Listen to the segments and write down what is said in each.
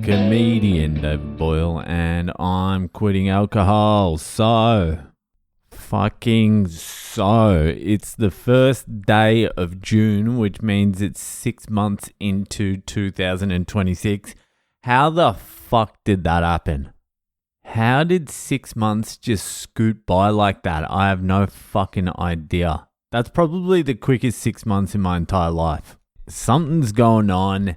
comedian David Boyle, and I'm quitting alcohol. It's the first day of June, which means it's 6 months into 2026. How the fuck did that happen? How did 6 months just scoot by like that? I have no fucking idea. That's probably the quickest 6 months in my entire life. Something's going on.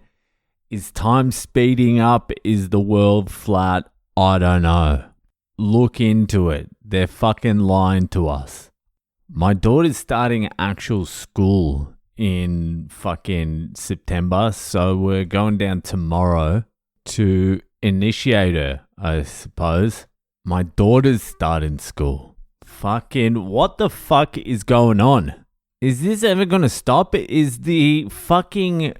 Is time speeding up? Is the world flat? I don't know. Look into it. They're fucking lying to us. My daughter's starting actual school in fucking September, so we're going down tomorrow to initiate her, I suppose. My daughter's starting school. Fucking what the fuck is going on? Is this ever going to stop? Is the fucking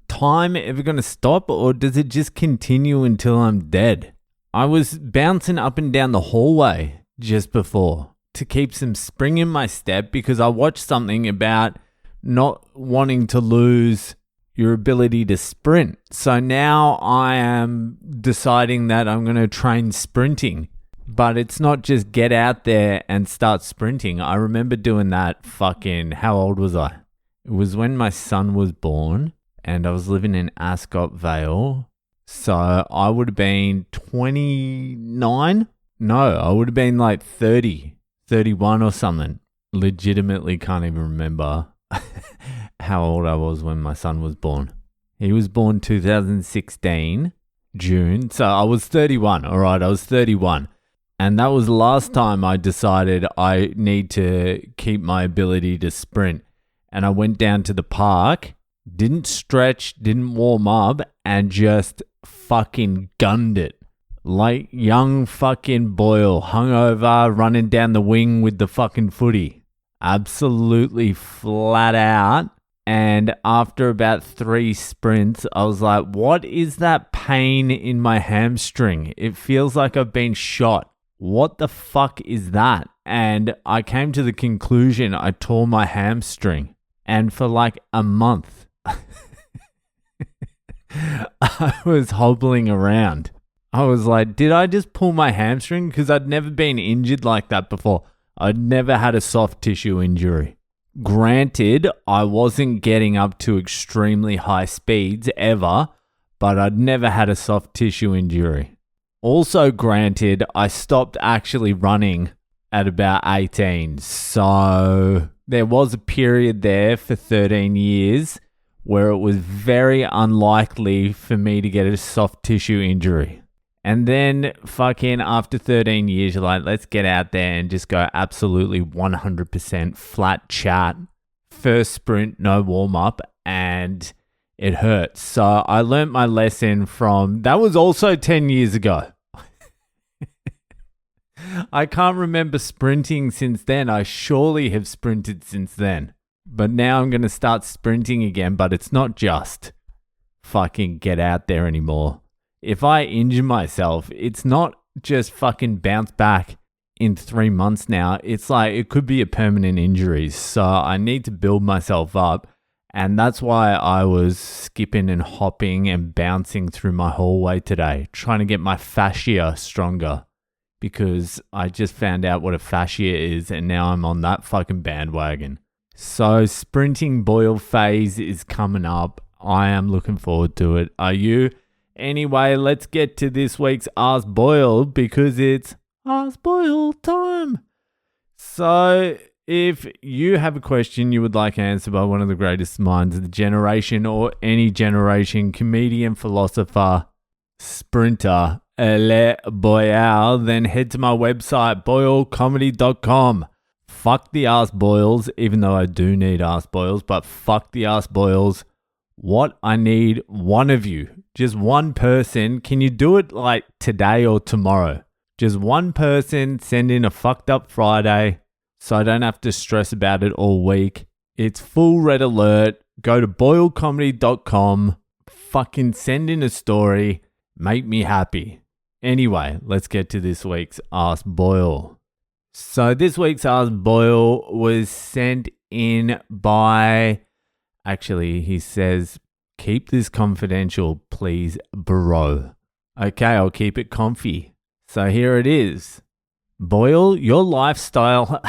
time ever going to stop, or does it just continue until I'm dead? I was bouncing up and down the hallway just before to keep some spring in my step because I watched something about not wanting to lose your ability to sprint. So now I am deciding that I'm going to train sprinting, but it's not just get out there and start sprinting. I remember doing that how old was I? It was when my son was born. And I was living in Ascot Vale. So I would have been 29. No, I would have been like 30, 31 or something. Legitimately can't even remember how old I was when my son was born. He was born 2016, June. So I was 31. All right, I was 31. And that was the last time I decided I need to keep my ability to sprint. And I went down to the park. Didn't stretch, didn't warm up, and just fucking gunned it. Like young fucking Boyle, hungover, running down the wing with the fucking footy. Absolutely flat out. And after about 3 sprints, I was like, what is that pain in my hamstring? It feels like I've been shot. What the fuck is that? And I came to the conclusion I tore my hamstring. And for like a month, I was hobbling around. I was like, did I just pull my hamstring? Because I'd never been injured like that before. I'd never had a soft tissue injury. Granted, I wasn't getting up to extremely high speeds ever, but I'd never had a soft tissue injury. Also granted, I stopped actually running at about 18. So there was a period there for 13 years where it was very unlikely for me to get a soft tissue injury. And then fucking after 13 years, you're like, let's get out there and just go absolutely 100% flat chat. First sprint, no warm up, and it hurts. So I learned my lesson from, that was also 10 years ago. I can't remember sprinting since then. I surely have sprinted since then. But now I'm going to start sprinting again, but it's not just fucking get out there anymore. If I injure myself, it's not just fucking bounce back in 3 months now. It's like it could be a permanent injury. So I need to build myself up. And that's why I was skipping and hopping and bouncing through my hallway today, trying to get my fascia stronger. Because I just found out what a fascia is, and now I'm on that fucking bandwagon. So sprinting Boyle phase is coming up. I am looking forward to it. Are you? Anyway, let's get to this week's Ask Boyle because it's Ask Boyle time. So if you have a question you would like answered by one of the greatest minds of the generation or any generation, comedian, philosopher, sprinter, Le Boyle, then head to my website, boylecomedy.com. Fuck the Ask Boyles, even though I do need Ask Boyles, but fuck the Ask Boyles. What I need, one of you, just one person. Can you do it like today or tomorrow? Just one person send in a fucked up Friday so I don't have to stress about it all week. It's full red alert. Go to boylecomedy.com. Fucking send in a story. Make me happy. Anyway, let's get to this week's Ask Boyle. So this week's Ask Boyle was sent in by, actually he says, keep this confidential, please, bro. Okay, I'll keep it comfy. So here it is. Boyle, your lifestyle.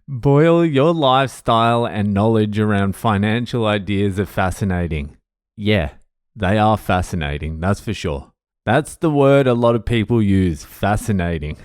Boyle, your lifestyle and knowledge around financial ideas are fascinating. Yeah, they are fascinating, that's for sure. That's the word a lot of people use, fascinating.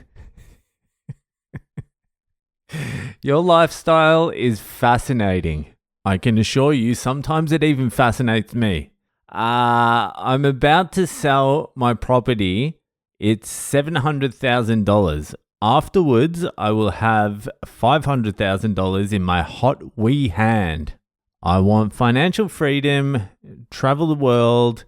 Your lifestyle is fascinating. I can assure you, sometimes it even fascinates me. I'm about to sell my property. It's $700,000. Afterwards, I will have $500,000 in my hot wee hand. I want financial freedom, travel the world,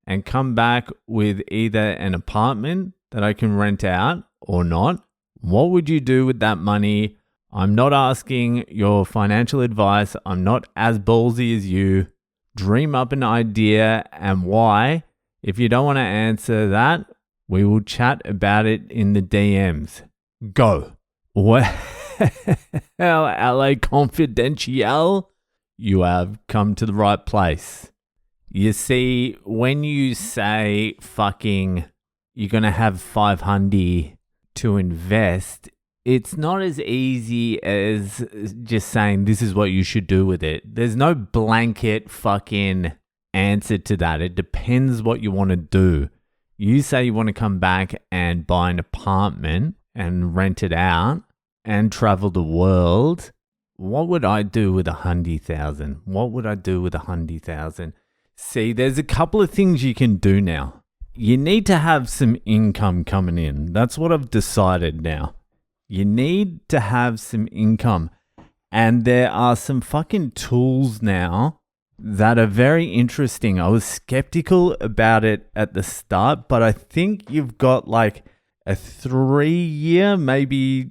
and come back with either an apartment that I can rent out or not. What would you do with that money? I'm not asking your financial advice. I'm not as ballsy as you. Dream up an idea and why. If you don't want to answer that, we will chat about it in the DMs. Go. Well, LA Confidential, you have come to the right place. You see, when you say fucking you're going to have 500 to invest, it's not as easy as just saying this is what you should do with it. There's no blanket fucking answer to that. It depends what you want to do. You say you want to come back and buy an apartment and rent it out and travel the world. What would I do with 100,000? What would I do with 100,000? See, there's a couple of things you can do now. You need to have some income coming in. That's what I've decided now. You need to have some income. And there are some fucking tools now that are very interesting. I was skeptical about it at the start, but I think you've got like a 3-year, maybe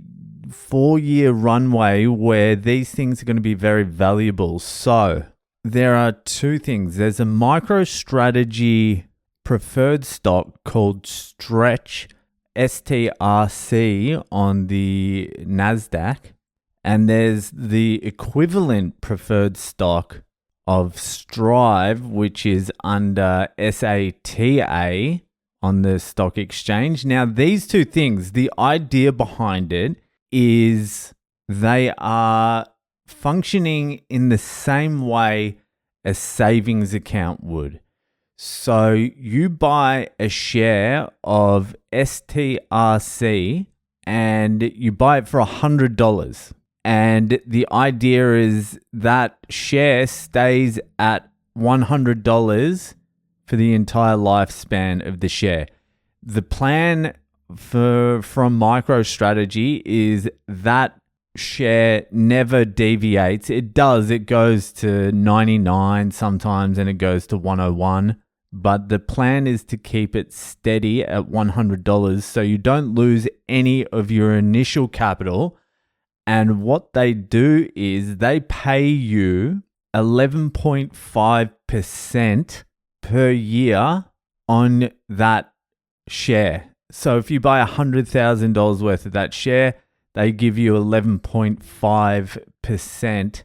4-year runway where these things are going to be very valuable. So there are two things. There's a MicroStrategy preferred stock called Stretch, STRC, on the NASDAQ. And there's the equivalent preferred stock of Strive, which is under SATA on the stock exchange. Now, these two things, the idea behind it is they are functioning in the same way a savings account would. So you buy a share of STRC and you buy it for $100. And the idea is that share stays at $100 for the entire lifespan of the share. The plan from MicroStrategy is that share never deviates. It does. It goes to 99 sometimes and it goes to 101. But the plan is to keep it steady at $100 so you don't lose any of your initial capital. And what they do is they pay you 11.5% per year on that share. So if you buy $100,000 worth of that share, they give you 11.5%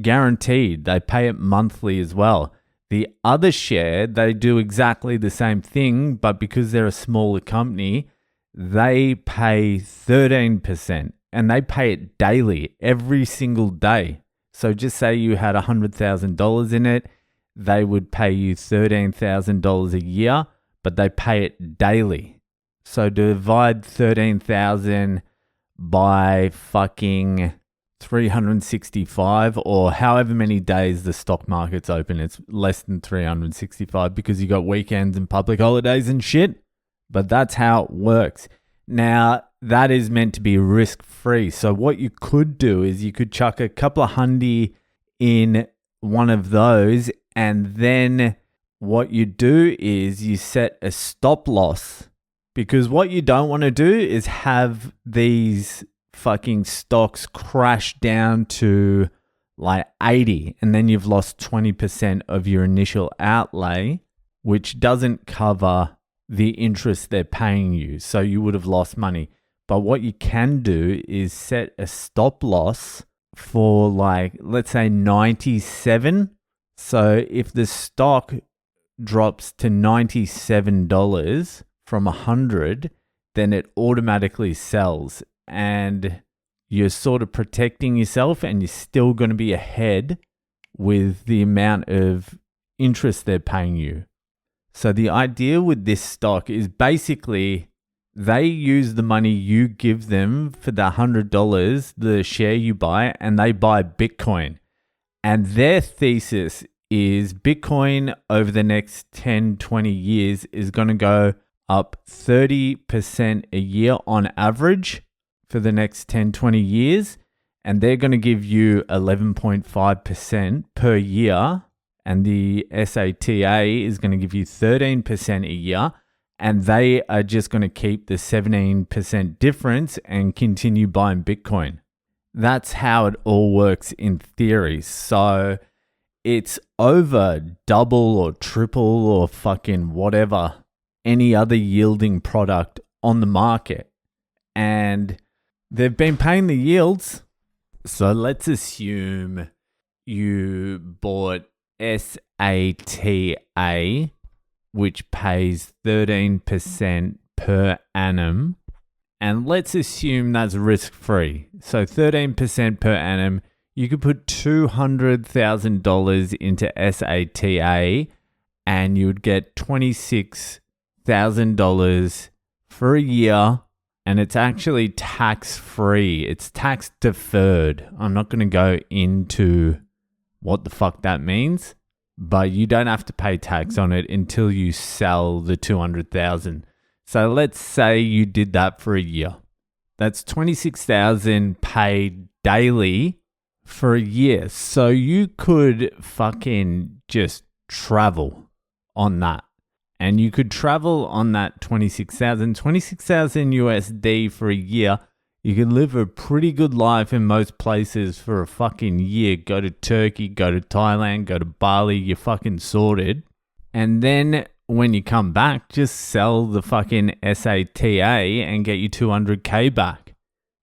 guaranteed. They pay it monthly as well. The other share, they do exactly the same thing, but because they're a smaller company, they pay 13%. And they pay it daily, every single day. So just say you had $100,000 in it, they would pay you $13,000 a year, but they pay it daily. So divide 13,000 by fucking 365 or however many days the stock market's open. It's less than 365 because you got weekends and public holidays and shit. But that's how it works. Now, that is meant to be risk-free. So what you could do is you could chuck a couple of $100 in one of those, and then what you do is you set a stop loss, because what you don't want to do is have these fucking stocks crash down to like 80 and then you've lost 20% of your initial outlay, which doesn't cover the interest they're paying you. So you would have lost money. But what you can do is set a stop loss for like, let's say 97. So if the stock drops to $97 from 100, then it automatically sells. And you're sort of protecting yourself, and you're still going to be ahead with the amount of interest they're paying you. So the idea with this stock is basically they use the money you give them for the $100, the share you buy, and they buy Bitcoin. And their thesis is Bitcoin over the next 10, 20 years is going to go up 30% a year on average for the next 10, 20 years. And they're going to give you 11.5% per year. And the SATA is going to give you 13% a year. And they are just going to keep the 17% difference and continue buying Bitcoin. That's how it all works in theory. So it's over double or triple or fucking whatever any other yielding product on the market. And they've been paying the yields. So let's assume you bought SATA, which pays 13% per annum. And let's assume that's risk-free. So 13% per annum, you could put $200,000 into SATA and you would get $26,000 for a year. And it's actually tax-free. It's tax-deferred. I'm not going to go into what the fuck that means, but you don't have to pay tax on it until you sell the $200,000. So let's say you did that for a year. That's $26,000 paid daily for a year. So you could fucking just travel on that. And you could travel on that $26,000 USD for a year. You could live a pretty good life in most places for a fucking year. Go to Turkey, go to Thailand, go to Bali, you're fucking sorted. And then when you come back, just sell the fucking SATA and get your $200K back.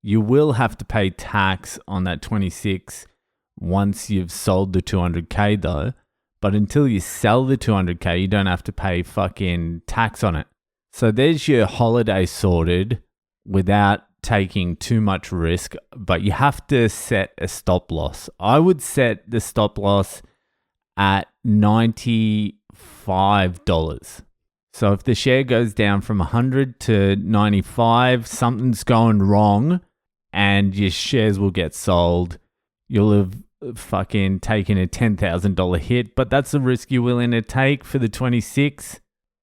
You will have to pay tax on that 26 once you've sold the $200K though. But until you sell the $200K, you don't have to pay fucking tax on it. So there's your holiday sorted without taking too much risk, but you have to set a stop loss. I would set the stop loss at $95. So if the share goes down from 100 to 95, something's going wrong and your shares will get sold. You'll have fucking taken a $10,000 hit, but that's the risk you're willing to take for the 26.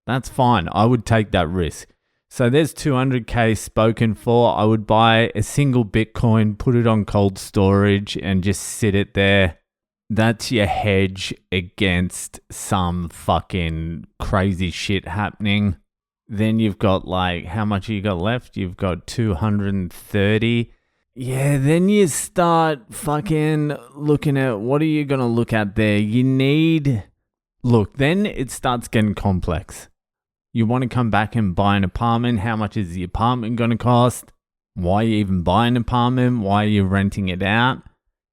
That's fine. I would take that risk. So there's $200K spoken for. I would buy a single Bitcoin, put it on cold storage and just sit it there. That's your hedge against some fucking crazy shit happening. Then you've got like, how much you got left? You've got 230. Yeah, then you start fucking looking at what are you going to look at there? Then it starts getting complex. You want to come back and buy an apartment. How much is the apartment going to cost? Why are you even buying an apartment? Why are you renting it out?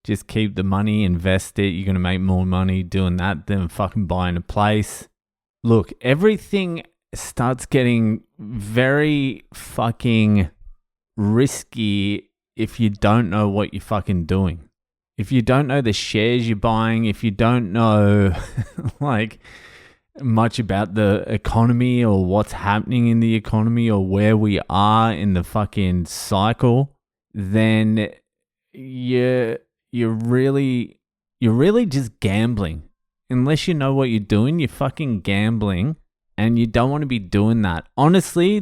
Just keep the money, invest it. You're going to make more money doing that than fucking buying a place. Look, everything starts getting very fucking risky if you don't know what you're fucking doing. If you don't know the shares you're buying, if you don't know like much about the economy or what's happening in the economy or where we are in the fucking cycle, then you're really just gambling. Unless you know what you're doing, you're fucking gambling and you don't want to be doing that. Honestly,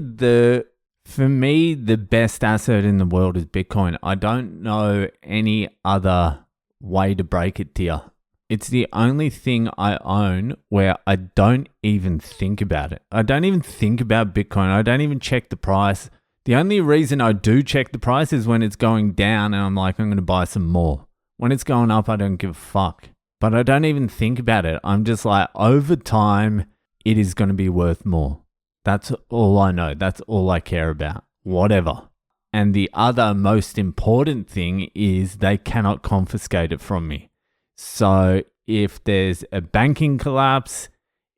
for me, the best asset in the world is Bitcoin. I don't know any other way to break it to you. It's the only thing I own where I don't even think about it. I don't even think about Bitcoin. I don't even check the price. The only reason I do check the price is when it's going down and I'm like, I'm going to buy some more. When it's going up, I don't give a fuck. But I don't even think about it. I'm just like, over time, it is going to be worth more. That's all I know. That's all I care about. Whatever. And the other most important thing is they cannot confiscate it from me. So if there's a banking collapse,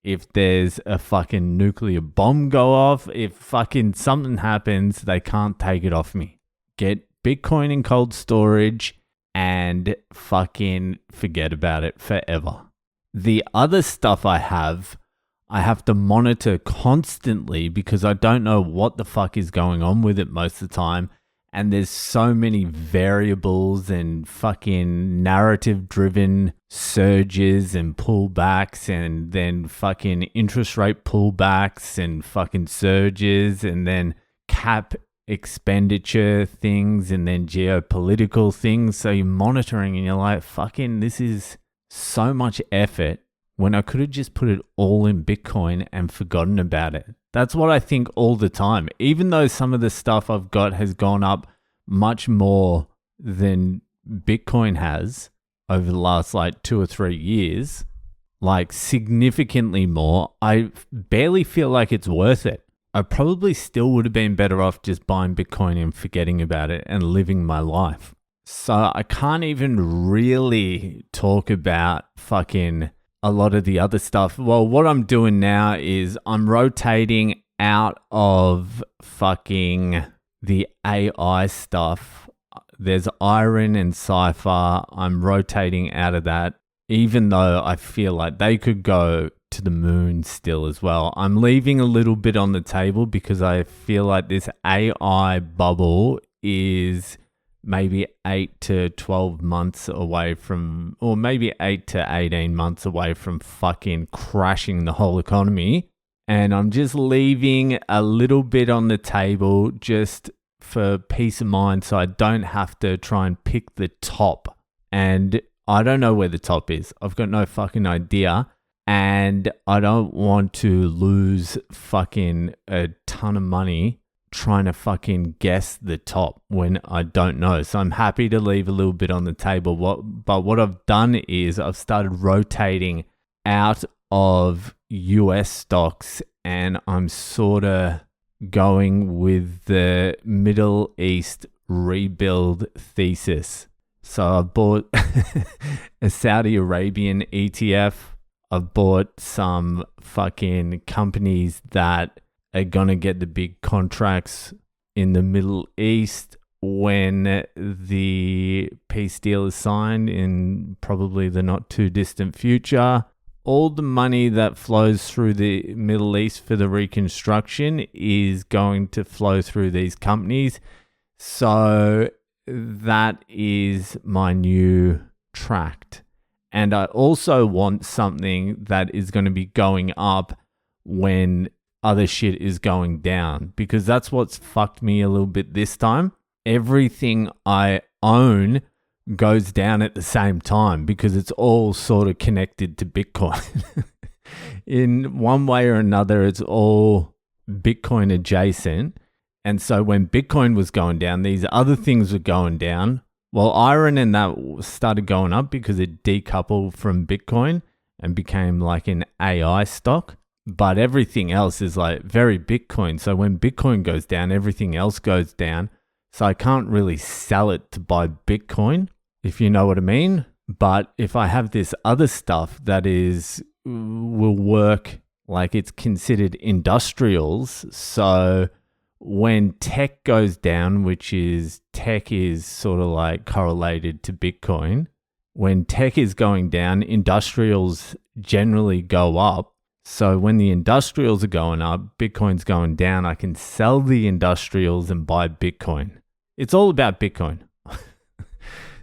if there's a fucking nuclear bomb go off, if fucking something happens, they can't take it off me. Get Bitcoin in cold storage and fucking forget about it forever. The other stuff I have to monitor constantly because I don't know what the fuck is going on with it most of the time. And there's so many variables and fucking narrative-driven surges and pullbacks and then fucking interest rate pullbacks and fucking surges and then cap expenditure things and then geopolitical things. So you're monitoring and you're like, fucking, this is so much effort when I could have just put it all in Bitcoin and forgotten about it. That's what I think all the time. Even though some of the stuff I've got has gone up much more than Bitcoin has over the last like 2 or 3 years, like significantly more, I barely feel like it's worth it. I probably still would have been better off just buying Bitcoin and forgetting about it and living my life. So I can't even really talk about fucking a lot of the other stuff. Well, what I'm doing now is I'm rotating out of fucking the AI stuff. There's Iron and Cypher. I'm rotating out of that, even though I feel like they could go to the moon still as well. I'm leaving a little bit on the table because I feel like this AI bubble is maybe 8 to 12 months away from, or maybe 8 to 18 months away from fucking crashing the whole economy. And I'm just leaving a little bit on the table just for peace of mind so I don't have to try and pick the top. And I don't know where the top is. I've got no fucking idea. And I don't want to lose fucking a ton of money trying to fucking guess the top when I don't know. So I'm happy to leave a little bit on the table. But what I've done is I've started rotating out of US stocks and I'm sort of going with the Middle East rebuild thesis. So I bought a Saudi Arabian ETF. I've bought some fucking companies that are going to get the big contracts in the Middle East when the peace deal is signed in probably the not too distant future. All the money that flows through the Middle East for the reconstruction is going to flow through these companies. So that is my new tract. And I also want something that is going to be going up when other shit is going down, because that's what's fucked me a little bit this time. Everything I own goes down at the same time because it's all sort of connected to Bitcoin. In one way or another, it's all Bitcoin adjacent. And so when Bitcoin was going down, these other things were going down. Well, Iron and that started going up because it decoupled from Bitcoin and became like an AI stock. But everything else is like very Bitcoin. So when Bitcoin goes down, everything else goes down. So I can't really sell it to buy Bitcoin, if you know what I mean. But if I have this other stuff that will work like it's considered industrials. So when tech goes down, which is tech is sort of like correlated to Bitcoin. When tech is going down, industrials generally go up. So when the industrials are going up, Bitcoin's going down, I can sell the industrials and buy Bitcoin. It's all about Bitcoin.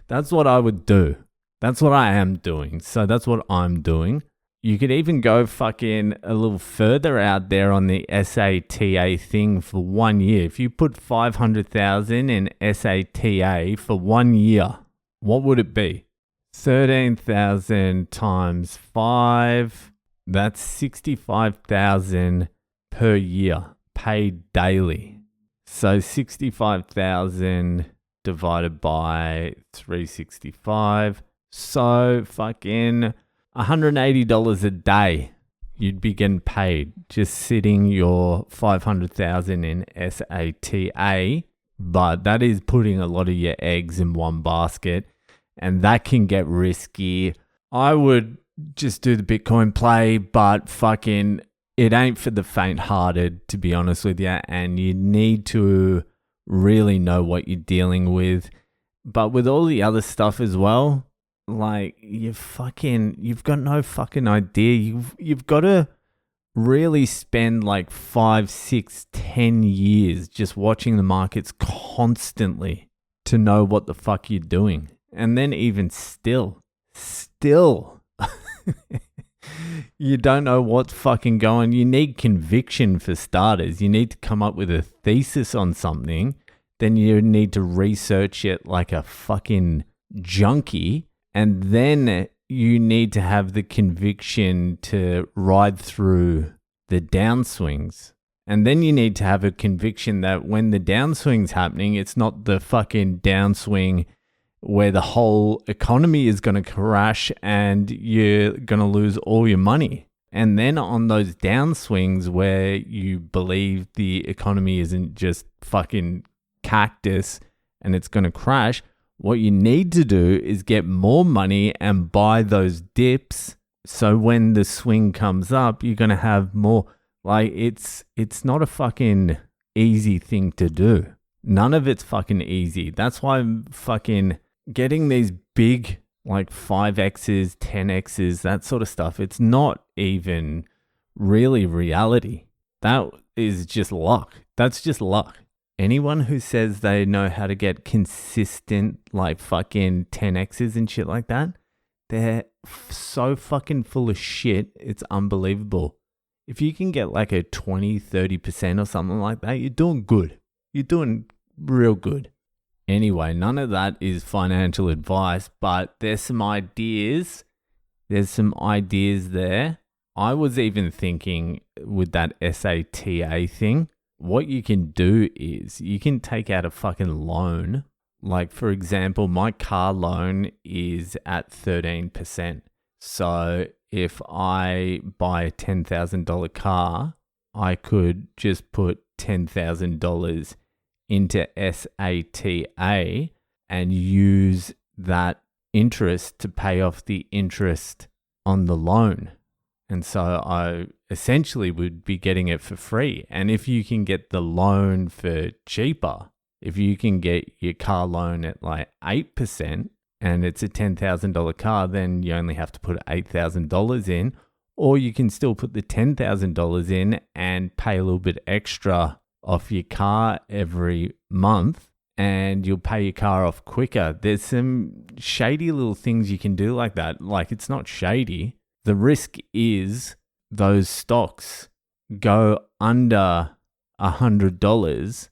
That's what I would do. That's what I am doing. So that's what I'm doing. You could even go fucking a little further out there on the SATA thing for 1 year. If you put 500,000 in SATA for 1 year, what would it be? 13,000 times 5. That's 65,000 per year, paid daily. So 65,000 divided by 365. So fucking $180 a day you'd be getting paid just sitting your 500,000 in SATA. But that is putting a lot of your eggs in one basket, and that can get risky. I would just do the Bitcoin play, but fucking it ain't for the faint-hearted, to be honest with you, and you need to really know what you're dealing with. But with all the other stuff as well, like you've got no fucking idea. You've got to really spend like 5, 6, 10 years just watching the markets constantly to know what the fuck you're doing. And then even still, you don't know what's fucking going. You need conviction for starters. You need to come up with a thesis on something. Then you need to research it like a fucking junkie. And then you need to have the conviction to ride through the downswings. And then you need to have a conviction that when the downswing's happening, it's not the fucking downswing where the whole economy is going to crash and you're going to lose all your money. And then on those downswings where you believe the economy isn't just fucking cactus and it's going to crash, what you need to do is get more money and buy those dips. So when the swing comes up, you're going to have more. Like it's not a fucking easy thing to do. None of it's fucking easy. That's why I'm fucking getting these big like 5Xs, 10Xs, that sort of stuff. It's not even really reality. That is just luck. That's just luck. Anyone who says they know how to get consistent like fucking 10Xs and shit like that, they're so fucking full of shit. It's unbelievable. If you can get like a 20, 30% or something like that, you're doing good. You're doing real good. Anyway, none of that is financial advice, but there's some ideas. There's some ideas there. I was even thinking with that SATA thing, what you can do is you can take out a fucking loan. Like, for example, my car loan is at 13%. So if I buy a $10,000 car, I could just put $10,000 into SATA and use that interest to pay off the interest on the loan. And so I essentially would be getting it for free. And if you can get the loan for cheaper, if you can get your car loan at like 8% and it's a $10,000 car, then you only have to put $8,000 in, or you can still put the $10,000 in and pay a little bit extra off your car every month and you'll pay your car off quicker. There's some shady little things you can do like that. Like, it's not shady. The risk is those stocks go under $100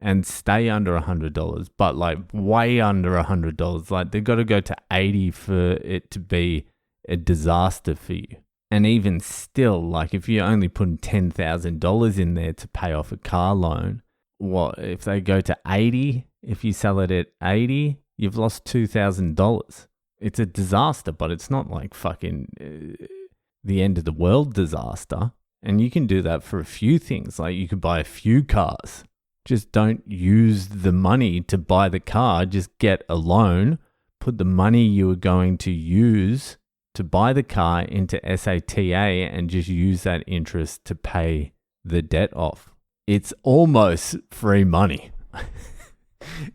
and stay under $100, but like way under $100. Like, they've got to go to 80 for it to be a disaster for you. And even still, like if you're only putting $10,000 in there to pay off a car loan, what if they go to 80? If you sell it at 80, you've lost $2,000. It's a disaster, but it's not like fucking the end of the world disaster. And you can do that for a few things. Like, you could buy a few cars. Just don't use the money to buy the car. Just get a loan, put the money you are going to use to buy the car into SATA and just use that interest to pay the debt off. It's almost free money.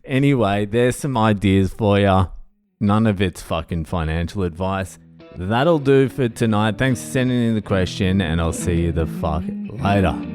Anyway, there's some ideas for you. None of it's fucking financial advice. That'll do for tonight. Thanks for sending in the question, and I'll see you the fuck later.